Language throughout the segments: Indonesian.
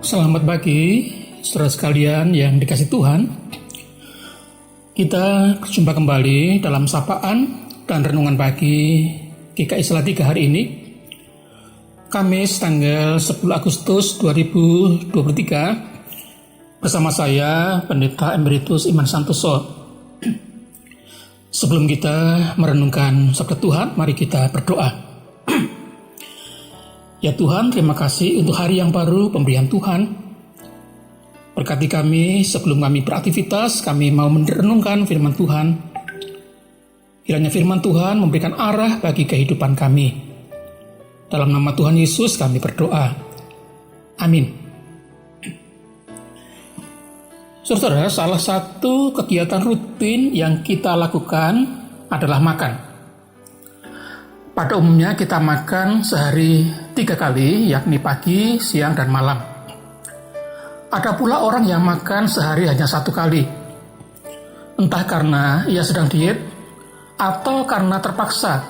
Selamat pagi, saudara sekalian yang dikasihi Tuhan. Kita jumpa kembali dalam sapaan dan renungan pagi GKI Salatiga hari ini, Kamis tanggal 10 Agustus 2023, bersama saya, Pendeta Emeritus Iman Santoso. Sebelum kita merenungkan sabda Tuhan, mari kita berdoa. Ya Tuhan, terima kasih untuk hari yang baru, pemberian Tuhan. Berkati kami sebelum kami beraktivitas, kami mau merenungkan firman Tuhan. Kiranya firman Tuhan memberikan arah bagi kehidupan kami. Dalam nama Tuhan Yesus kami berdoa. Amin. Saudara, salah satu kegiatan rutin yang kita lakukan adalah makan. Pada umumnya kita makan sehari 3 kali, yakni pagi, siang, dan malam. Ada pula orang yang makan sehari hanya 1 kali. Entah karena ia sedang diet, atau karena terpaksa,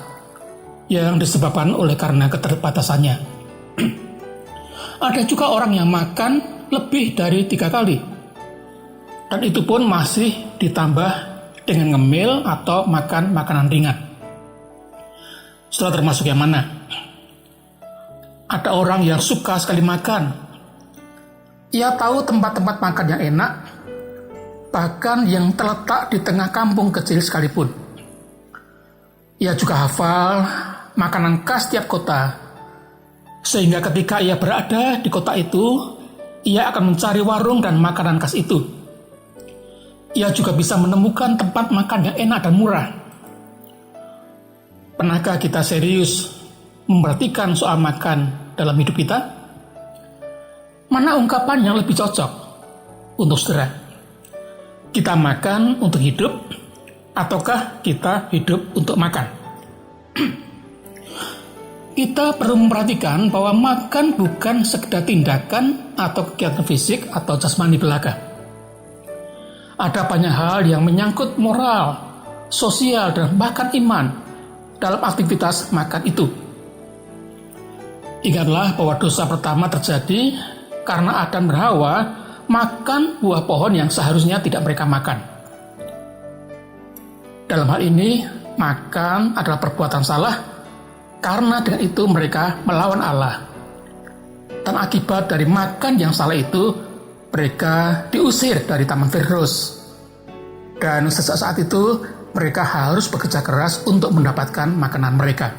yang disebabkan oleh karena keterbatasannya. Ada juga orang yang makan lebih dari 3 kali. Dan itu pun masih ditambah dengan ngemil atau makan makanan ringan. Saudara termasuk yang mana? Ada orang yang suka sekali makan. Ia tahu tempat-tempat makan yang enak, bahkan yang terletak di tengah kampung kecil sekalipun. Ia juga hafal makanan khas tiap kota, sehingga ketika ia berada di kota itu, ia akan mencari warung dan makanan khas itu. Ia juga bisa menemukan tempat makan yang enak dan murah. Pernahkah kita serius memperhatikan soal makan dalam hidup kita? Mana ungkapan yang lebih cocok untuk saudara? Kita makan untuk hidup, ataukah kita hidup untuk makan? Kita perlu memperhatikan bahwa makan bukan sekedar tindakan atau kegiatan fisik atau jasmani belaka. Ada banyak hal yang menyangkut moral, sosial, dan bahkan iman dalam aktivitas makan itu. Ingatlah bahwa dosa pertama terjadi karena Adam dan Hawa makan buah pohon yang seharusnya tidak mereka makan. Dalam hal ini, makan adalah perbuatan salah karena dengan itu mereka melawan Allah. Dan akibat dari makan yang salah itu, mereka diusir dari Taman Firdaus. Dan sejak saat itu, mereka harus bekerja keras untuk mendapatkan makanan mereka.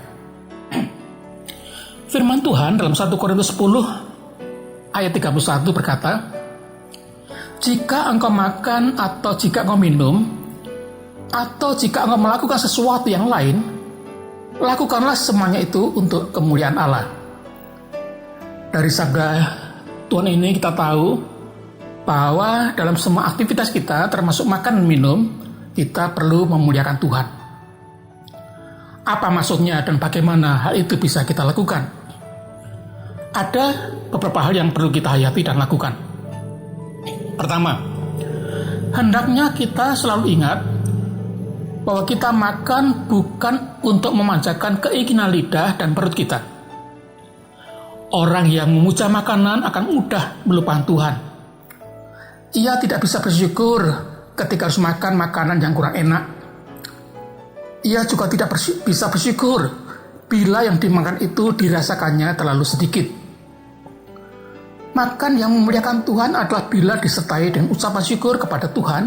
Firman Tuhan dalam 1 Korintus 10 ayat 31 berkata, "Jika engkau makan atau jika engkau minum, atau jika engkau melakukan sesuatu yang lain, lakukanlah semuanya itu untuk kemuliaan Allah." Dari sabda Tuhan ini kita tahu bahwa dalam semua aktivitas kita, termasuk makan dan minum, kita perlu memuliakan Tuhan. Apa maksudnya dan bagaimana hal itu bisa kita lakukan? Ada beberapa hal yang perlu kita hayati dan lakukan. Pertama, hendaknya kita selalu ingat bahwa kita makan bukan untuk memanjakan keinginan lidah dan perut kita. Orang yang memuja makanan akan mudah melupakan Tuhan. Ia tidak bisa bersyukur ketika harus makan makanan yang kurang enak. Ia juga tidak bisa bersyukur bila yang dimakan itu dirasakannya terlalu sedikit. Makan yang memuliakan Tuhan adalah bila disertai dengan ucapan syukur kepada Tuhan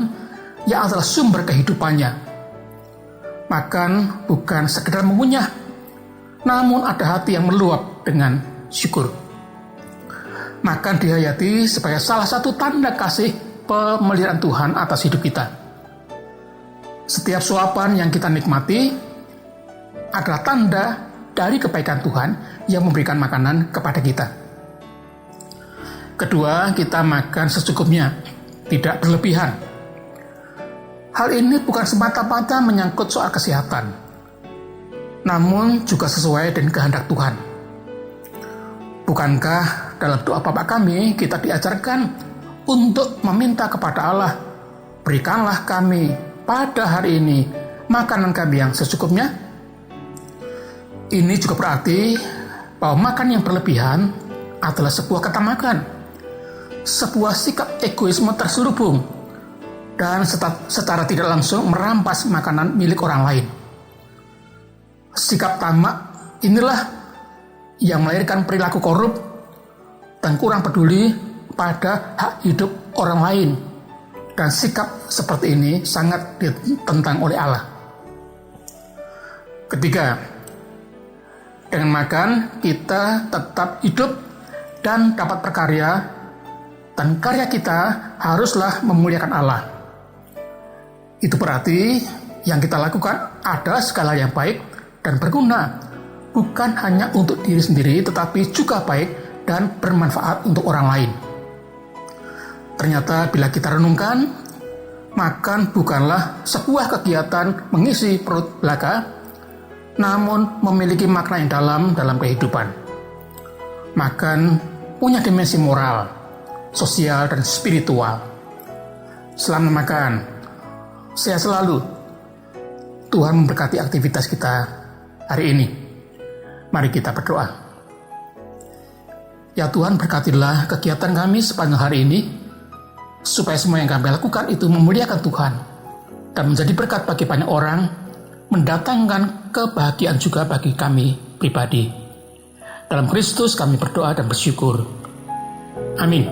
yang adalah sumber kehidupannya. Makan bukan sekedar mengunyah, namun ada hati yang meluap dengan syukur. Makan dihayati sebagai salah satu tanda kasih pemeliharaan Tuhan atas hidup kita. Setiap suapan yang kita nikmati adalah tanda dari kebaikan Tuhan yang memberikan makanan kepada kita. Kedua, kita makan secukupnya, tidak berlebihan. Hal ini bukan semata-mata menyangkut soal kesehatan, namun juga sesuai dengan kehendak Tuhan. Bukankah dalam doa Bapa kami kita diajarkan untuk meminta kepada Allah, berikanlah kami pada hari ini makanan kami yang secukupnya? Ini juga berarti bahwa makan yang berlebihan adalah sebuah ketamakan. sebuah sikap egoisme terselubung dan secara tidak langsung merampas makanan milik orang lain. Sikap tamak inilah yang melahirkan perilaku korup dan kurang peduli pada hak hidup orang lain. Dan sikap seperti ini sangat ditentang oleh Allah. Ketiga, dengan makan kita tetap hidup dan dapat berkarya, dan karya kita haruslah memuliakan Allah. Itu berarti yang kita lakukan adalah segala yang baik dan berguna, bukan hanya untuk diri sendiri, tetapi juga baik dan bermanfaat untuk orang lain. Ternyata bila kita renungkan, makan bukanlah sebuah kegiatan mengisi perut belaka, namun memiliki makna yang dalam kehidupan. Makan punya dimensi moral, sosial, dan spiritual. Selamat makan. Sehat selalu. Tuhan memberkati aktivitas kita hari ini. Mari kita berdoa. Ya Tuhan, berkatilah kegiatan kami sepanjang hari ini, supaya semua yang kami lakukan itu memuliakan Tuhan dan menjadi berkat bagi banyak orang, mendatangkan kebahagiaan juga bagi kami pribadi. Dalam Kristus kami berdoa dan bersyukur. Amin.